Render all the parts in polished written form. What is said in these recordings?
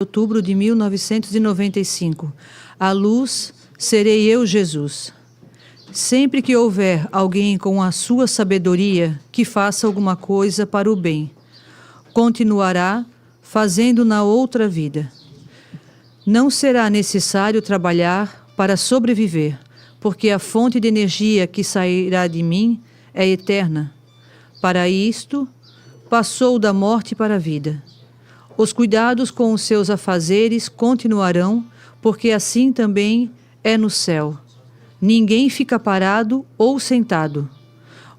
Outubro de 1995. A luz serei eu, Jesus. Sempre que houver alguém com a sua sabedoria que faça alguma coisa para o bem, continuará fazendo na outra vida. Não será necessário trabalhar para sobreviver, porque a fonte de energia que sairá de mim é eterna. Para isto, passou da morte para a vida. Os cuidados com os seus afazeres continuarão, porque assim também é no céu. Ninguém fica parado ou sentado.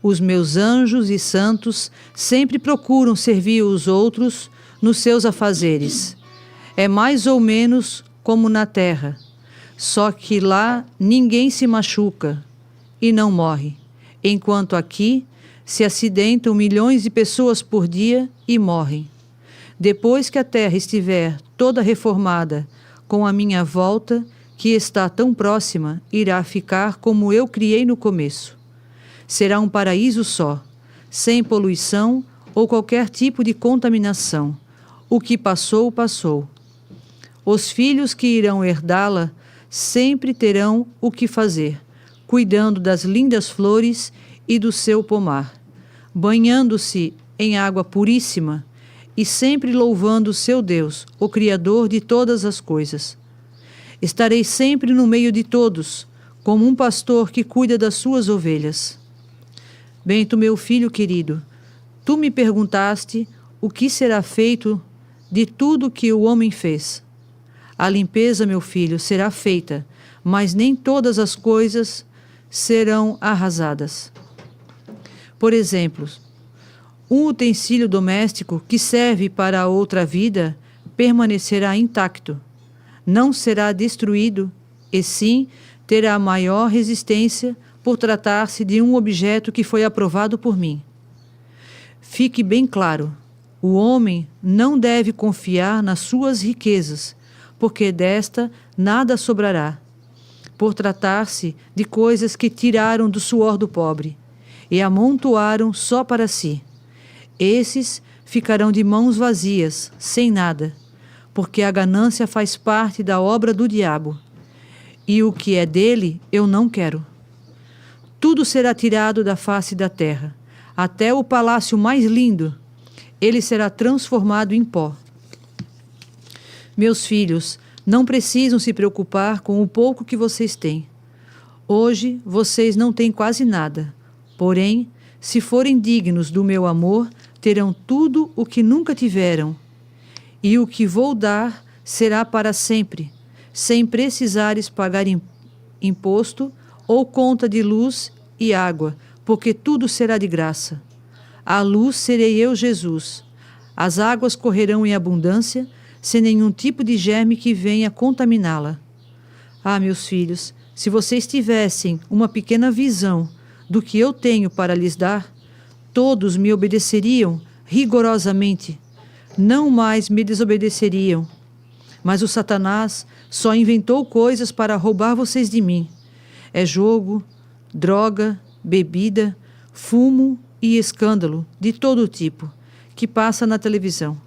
Os meus anjos e santos sempre procuram servir os outros nos seus afazeres. É mais ou menos como na terra, só que lá ninguém se machuca e não morre, enquanto aqui se acidentam milhões de pessoas por dia e morrem. Depois que a terra estiver toda reformada, com a minha volta, que está tão próxima, irá ficar como eu criei no começo. Será um paraíso só, sem poluição ou qualquer tipo de contaminação. O que passou, passou. Os filhos que irão herdá-la sempre terão o que fazer, cuidando das lindas flores e do seu pomar, banhando-se em água puríssima e sempre louvando seu Deus, o Criador de todas as coisas. Estarei sempre no meio de todos, como um pastor que cuida das suas ovelhas. Bento, meu filho querido, tu me perguntaste o que será feito de tudo que o homem fez. A limpeza, meu filho, será feita, mas nem todas as coisas serão arrasadas. Por exemplo, um utensílio doméstico que serve para a outra vida permanecerá intacto. Não será destruído, e sim terá maior resistência por tratar-se de um objeto que foi aprovado por mim. Fique bem claro, o homem não deve confiar nas suas riquezas, porque desta nada sobrará, por tratar-se de coisas que tiraram do suor do pobre e amontoaram só para si. Esses ficarão de mãos vazias, sem nada, porque a ganância faz parte da obra do diabo, e o que é dele eu não quero. Tudo será tirado da face da terra, até o palácio mais lindo, ele será transformado em pó. Meus filhos, não precisam se preocupar com o pouco que vocês têm. Hoje vocês não têm quase nada, porém, se forem dignos do meu amor, terão tudo o que nunca tiveram, e o que vou dar será para sempre, sem precisares pagar imposto ou conta de luz e água, porque tudo será de graça. A luz serei eu, Jesus. As águas correrão em abundância, sem nenhum tipo de germe que venha contaminá-la. Ah, meus filhos, se vocês tivessem uma pequena visão do que eu tenho para lhes dar, todos me obedeceriam rigorosamente, não mais me desobedeceriam. Mas o Satanás só inventou coisas para roubar vocês de mim. É jogo, droga, bebida, fumo e escândalo de todo tipo que passa na televisão.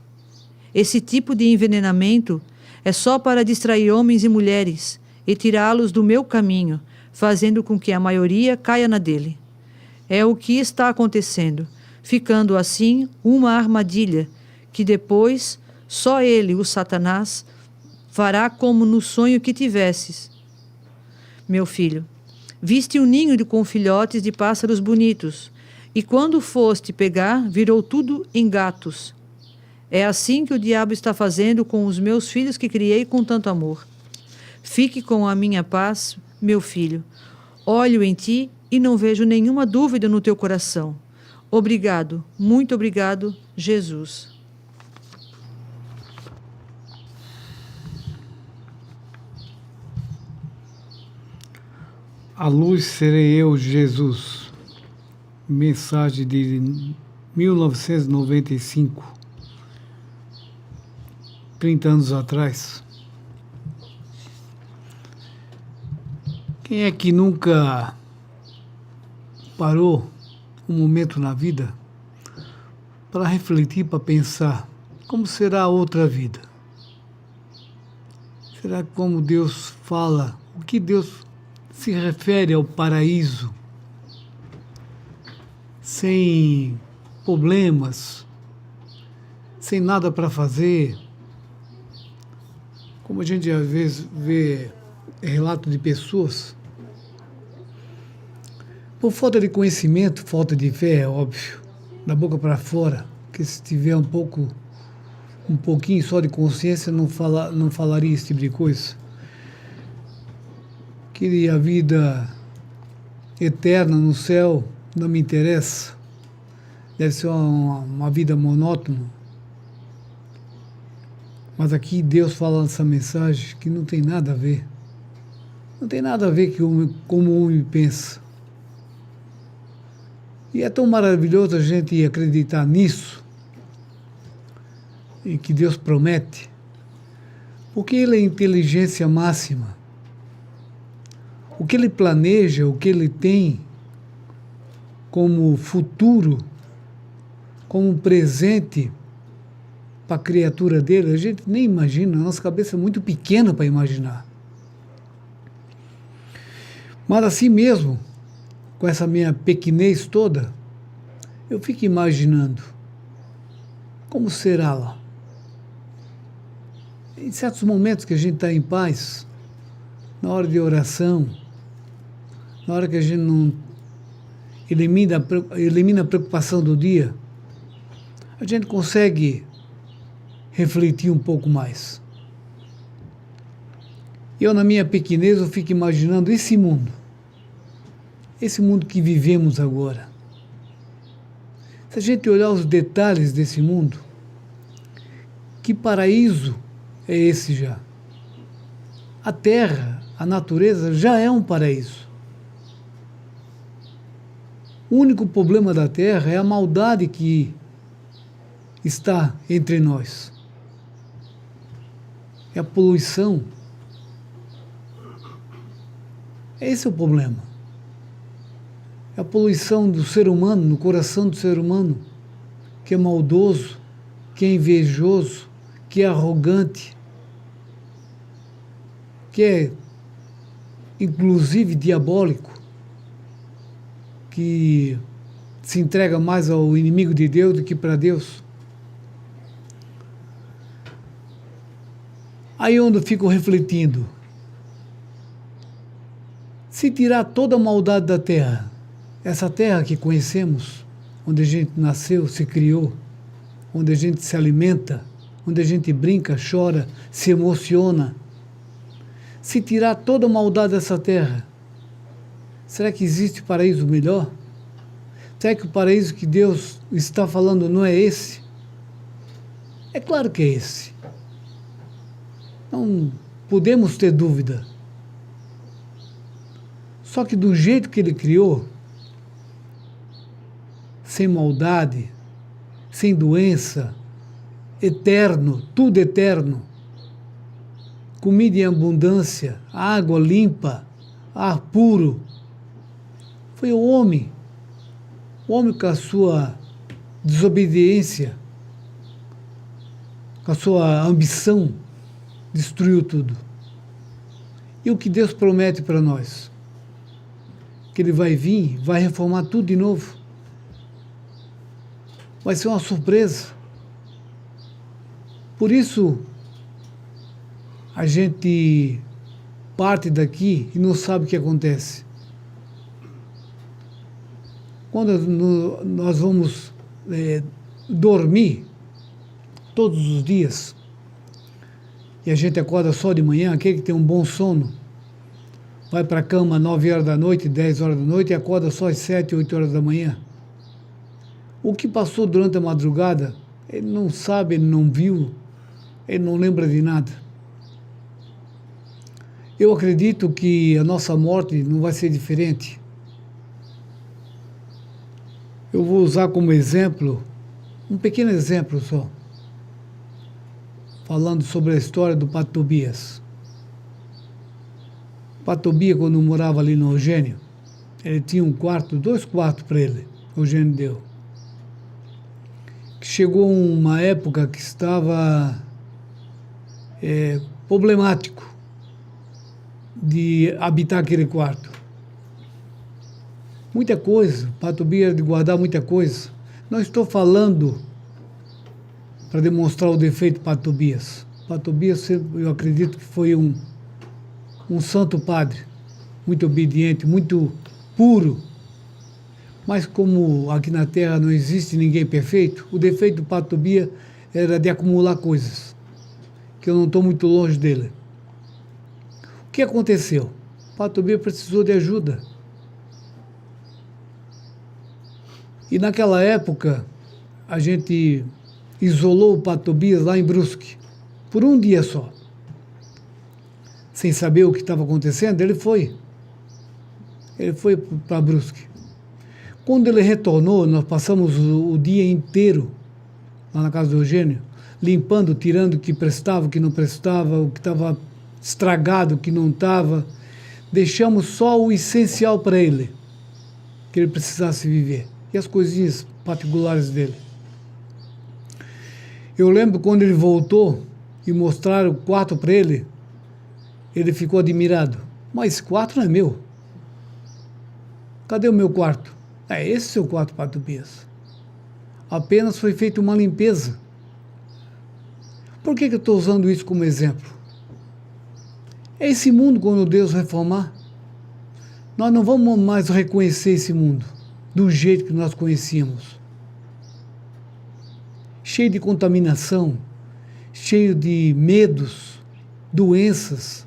Esse tipo de envenenamento é só para distrair homens e mulheres e tirá-los do meu caminho, fazendo com que a maioria caia na dele. É o que está acontecendo, ficando assim uma armadilha que depois só ele, o Satanás, fará como no sonho que tivesses. Meu filho, viste um ninho com filhotes de pássaros bonitos, e quando foste pegar, virou tudo em gatos. É assim que o diabo está fazendo com os meus filhos que criei com tanto amor. Fique com a minha paz, meu filho. Olho em ti e não vejo nenhuma dúvida no teu coração. Obrigado, muito obrigado, Jesus. A luz serei eu, Jesus. Mensagem de 1995, 30 anos atrás. Quem é que nunca parou um momento na vida para refletir, para pensar como será a outra vida? Será que como Deus fala, o que Deus se refere ao paraíso? Sem problemas, sem nada para fazer. Como a gente às vezes vê relato de pessoas, por falta de conhecimento, falta de fé, é óbvio, da boca para fora, que se tiver um pouquinho só de consciência, não falaria esse tipo de coisa. Que a vida eterna no céu não me interessa, deve ser uma vida monótona. Mas aqui Deus fala nessa mensagem que não tem nada a ver. Não tem nada a ver como o homem pensa. E é tão maravilhoso a gente acreditar nisso, e que Deus promete, porque Ele é a inteligência máxima. O que Ele planeja, o que Ele tem como futuro, como presente para a criatura dele, a gente nem imagina, a nossa cabeça é muito pequena para imaginar. Mas assim mesmo, com essa minha pequenez toda, eu fico imaginando como será lá. Em certos momentos que a gente está em paz, na hora de oração, na hora que a gente não elimina a preocupação do dia, a gente consegue refletir um pouco mais. Eu, na minha pequenez, eu fico imaginando esse mundo que vivemos agora. Se a gente olhar os detalhes desse mundo, que paraíso é esse já? A terra, a natureza já é um paraíso. O único problema da terra é a maldade que está entre nós. É a poluição. Esse é o problema. É a poluição do ser humano, no coração do ser humano, que é maldoso, que é invejoso, que é arrogante, que é inclusive diabólico, que se entrega mais ao inimigo de Deus do que para Deus. Aí onde eu fico refletindo, se tirar toda a maldade da terra, essa terra que conhecemos, onde a gente nasceu, se criou, onde a gente se alimenta, onde a gente brinca, chora, se emociona, se tirar toda a maldade dessa terra, será que existe paraíso melhor? Será que o paraíso que Deus está falando não é esse? É claro que é esse. Não podemos ter dúvida. Só que do jeito que Ele criou, sem maldade, sem doença, eterno, tudo eterno, comida em abundância, água limpa, ar puro, foi o homem com a sua desobediência, com a sua ambição, destruiu tudo. E o que Deus promete para nós? Que Ele vai vir, vai reformar tudo de novo. Vai ser uma surpresa. Por isso, a gente parte daqui e não sabe o que acontece. Quando nós vamos dormir, todos os dias, e a gente acorda só de manhã, aquele que tem um bom sono, vai para a cama 9 horas da noite, 10 horas da noite e acorda só às 7, 8 horas da manhã. O que passou durante a madrugada, ele não sabe, ele não viu, ele não lembra de nada. Eu acredito que a nossa morte não vai ser diferente. Eu vou usar como exemplo, um pequeno exemplo só, falando sobre a história do Padre Tobias. O Padre Tobias, quando morava ali no Eugênio, ele tinha um quarto, 2 quartos para ele, o Eugênio deu. Chegou uma época que estava problemático de habitar aquele quarto. Muita coisa, Pato Bia de guardar muita coisa. Não estou falando para demonstrar o defeito de Padre Tobias. Padre Tobias, eu acredito que foi um santo padre, muito obediente, muito puro. Mas como aqui na Terra não existe ninguém perfeito, o defeito do Padre Tobias era de acumular coisas, que eu não estou muito longe dele. O que aconteceu? O Padre Tobias precisou de ajuda. E naquela época, a gente isolou o Padre Tobias lá em Brusque, por um dia só. Sem saber o que estava acontecendo, ele foi. Ele foi para Brusque. Quando ele retornou, nós passamos o dia inteiro lá na casa do Eugênio, limpando, tirando o que prestava, o que não prestava, o que estava estragado, o que não estava. Deixamos só o essencial para ele, que ele precisasse viver. E as coisinhas particulares dele. Eu lembro quando ele voltou e mostraram o quarto para ele, ele ficou admirado. Mas esse quarto não é meu. Cadê o meu quarto? É esse seu quarto, Padre Tobias. Apenas foi feita uma limpeza. Por que eu estou usando isso como exemplo? É esse mundo quando Deus reformar. Nós não vamos mais reconhecer esse mundo do jeito que nós conhecíamos. Cheio de contaminação, cheio de medos, doenças,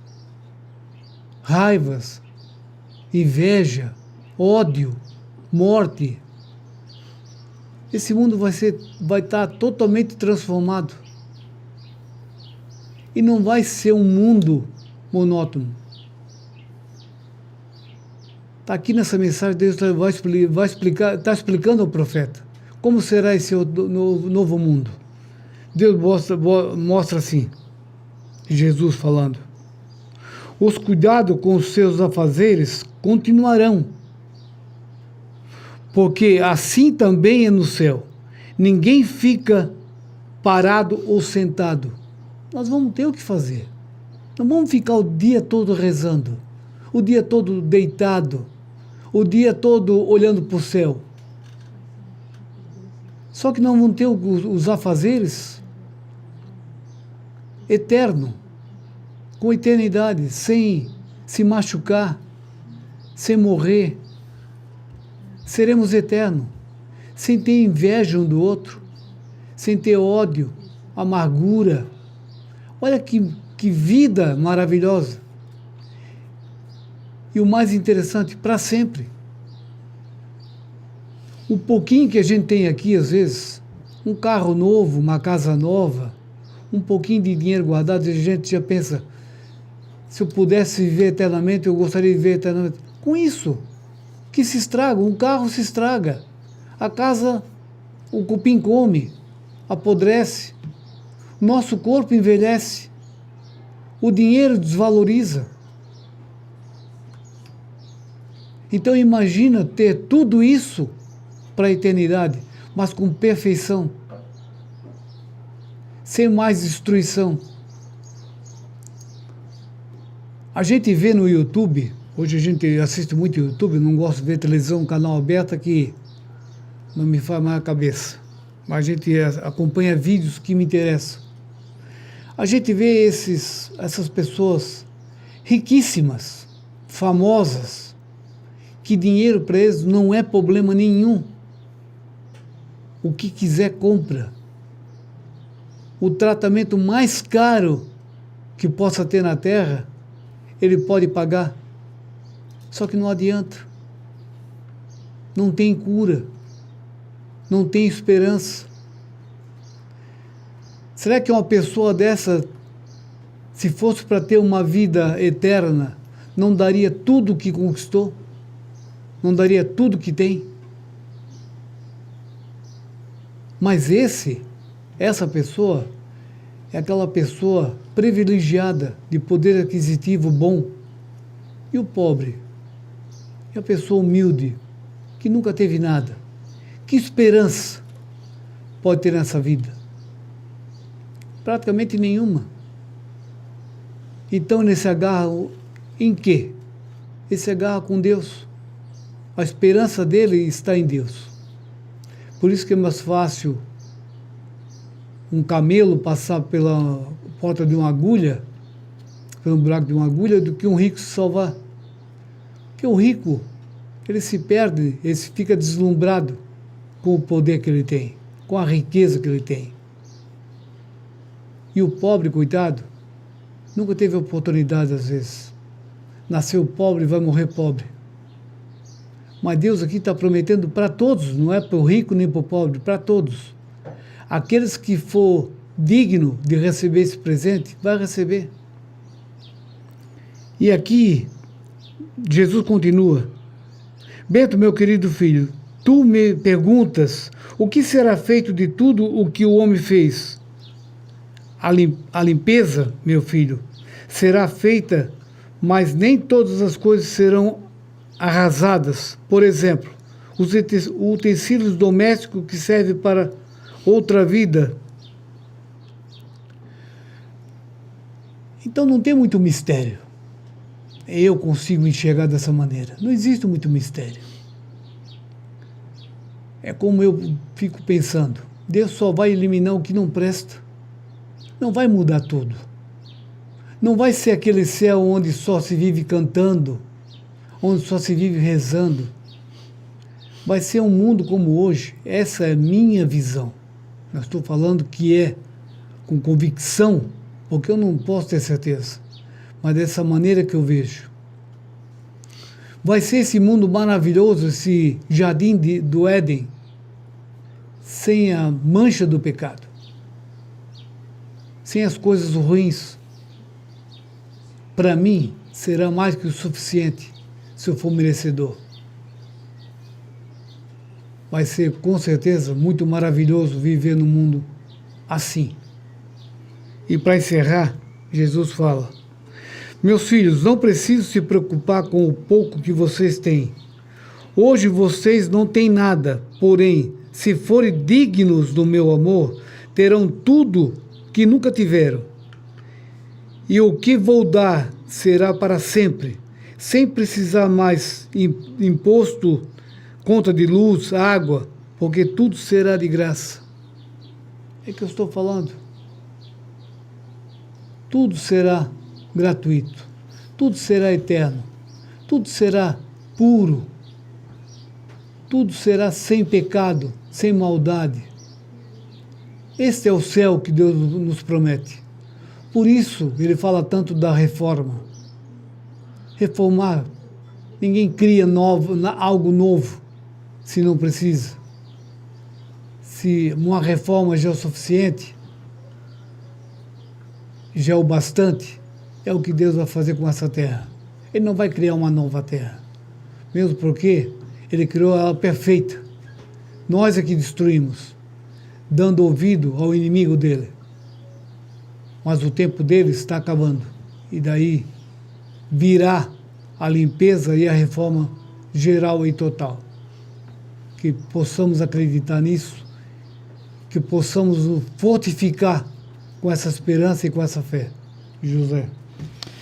raivas, inveja, ódio, morte. Esse mundo vai estar totalmente transformado. E não vai ser um mundo monótono. Está aqui nessa mensagem, Deus vai explicar, está explicando ao profeta como será esse novo mundo. Deus mostra assim, Jesus falando: os cuidados com os seus afazeres continuarão, porque assim também é no céu. Ninguém fica parado ou sentado. Nós vamos ter o que fazer. Não vamos ficar o dia todo rezando, o dia todo deitado, o dia todo olhando para o céu. Só que não vão ter os afazeres eterno, com eternidade, sem se machucar, sem morrer. Seremos eternos, sem ter inveja um do outro, sem ter ódio, amargura. Olha que vida maravilhosa. E o mais interessante, para sempre. O pouquinho que a gente tem aqui, às vezes, um carro novo, uma casa nova, um pouquinho de dinheiro guardado, a gente já pensa, se eu pudesse viver eternamente, eu gostaria de viver eternamente. Com isso, que se estraga, um carro se estraga, a casa, o cupim come, apodrece, nosso corpo envelhece, o dinheiro desvaloriza. Então imagina ter tudo isso para a eternidade, mas com perfeição, sem mais destruição. A gente vê no YouTube, hoje a gente assiste muito YouTube, não gosto de ver televisão, canal aberto que não me faz mais a cabeça, mas a gente acompanha vídeos que me interessam. A gente vê essas pessoas riquíssimas, famosas, que dinheiro para eles não é problema nenhum. O que quiser compra. O tratamento mais caro que possa ter na Terra, ele pode pagar. Só que não adianta. Não tem cura. Não tem esperança. Será que uma pessoa dessa, se fosse para ter uma vida eterna, não daria tudo o que conquistou? Não daria tudo que tem? Mas essa pessoa é aquela pessoa privilegiada de poder aquisitivo bom. E o pobre? É a pessoa humilde, que nunca teve nada. Que esperança pode ter nessa vida? Praticamente nenhuma. Então ele se agarra em quê? Ele se agarra com Deus. A esperança dele está em Deus. Por isso que é mais fácil um camelo passar pela porta de uma agulha, pelo buraco de uma agulha, do que um rico se salvar. Porque o rico, ele se perde, ele fica deslumbrado com o poder que ele tem, com a riqueza que ele tem. E o pobre, coitado, nunca teve oportunidade às vezes. Nasceu pobre e vai morrer pobre. Mas Deus aqui está prometendo para todos, não é para o rico nem para o pobre, para todos. Aqueles que for digno de receber esse presente, vai receber. E aqui, Jesus continua. Bento, meu querido filho, tu me perguntas, o que será feito de tudo o que o homem fez? A limpeza, meu filho, será feita, mas nem todas as coisas serão arrasadas. Por exemplo, os utensílios domésticos que servem para outra vida. Então não tem muito mistério. Eu consigo enxergar dessa maneira. Não existe muito mistério. É como eu fico pensando. Deus só vai eliminar o que não presta. Não vai mudar tudo. Não vai ser aquele céu onde só se vive cantando, onde só se vive rezando. Vai ser um mundo como hoje. Essa é a minha visão. Eu estou falando que é com convicção, porque eu não posso ter certeza, mas dessa maneira que eu vejo. Vai ser esse mundo maravilhoso, esse jardim do Éden, sem a mancha do pecado, sem as coisas ruins. Para mim, será mais que o suficiente, se eu for merecedor. Vai ser, com certeza, muito maravilhoso viver num mundo assim. E para encerrar, Jesus fala: meus filhos, não precisam se preocupar com o pouco que vocês têm. Hoje vocês não têm nada, porém, se forem dignos do meu amor, terão tudo que nunca tiveram. E o que vou dar será para sempre, sem precisar mais imposto, conta de luz, água, porque tudo será de graça. É que eu estou falando. Tudo será gratuito, tudo será eterno, tudo será puro, tudo será sem pecado, sem maldade. Este é o céu que Deus nos promete. Por isso ele fala tanto da reforma. Reformar, ninguém cria algo novo se não precisa. Se uma reforma já é o suficiente, já é o bastante, é o que Deus vai fazer com essa terra. Ele não vai criar uma nova terra, mesmo porque ele criou ela perfeita. Nós é que destruímos, dando ouvido ao inimigo dele. Mas o tempo dele está acabando, e daí virá a limpeza e a reforma geral e total. Que possamos acreditar nisso, que possamos nos fortificar com essa esperança e com essa fé. José.